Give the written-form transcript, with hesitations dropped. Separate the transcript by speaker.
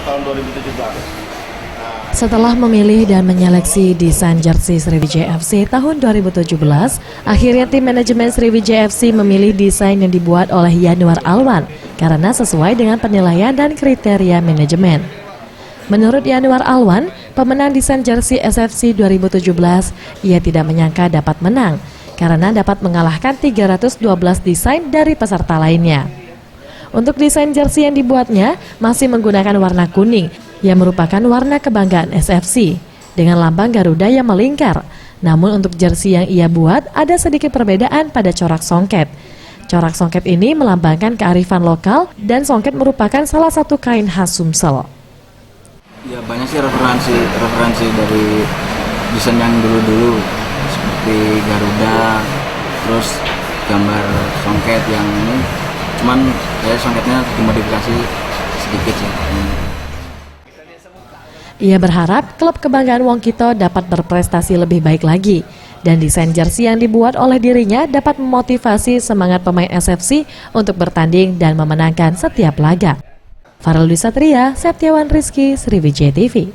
Speaker 1: tahun 2017.
Speaker 2: Setelah memilih dan menyeleksi desain jersey Sriwijaya FC tahun 2017, akhirnya tim manajemen Sriwijaya FC memilih desain yang dibuat oleh Yanuar Alwan karena sesuai dengan penilaian dan kriteria manajemen. Menurut Yanuar Alwan, pemenang desain jersey SFC 2017, ia tidak menyangka dapat menang karena dapat mengalahkan 312 desain dari peserta lainnya. Untuk desain jersey yang dibuatnya masih menggunakan warna kuning yang merupakan warna kebanggaan SFC dengan lambang Garuda yang melingkar. Namun untuk jersey yang ia buat ada sedikit perbedaan pada corak songket. Corak songket ini melambangkan kearifan lokal dan songket merupakan salah satu kain khas Sumsel.
Speaker 3: Ya banyak sih referensi dari desain yang dulu-dulu seperti Garuda, terus gambar songket yang ini. Cuman songketnya dimodifikasi sedikit sih.
Speaker 2: Ia berharap klub kebanggaan Wongkito dapat berprestasi lebih baik lagi dan desain jersey yang dibuat oleh dirinya dapat memotivasi semangat pemain SFC untuk bertanding dan memenangkan setiap laga. Farel Dwi Satria, Septiawan Rizky, Sriwijaya TV.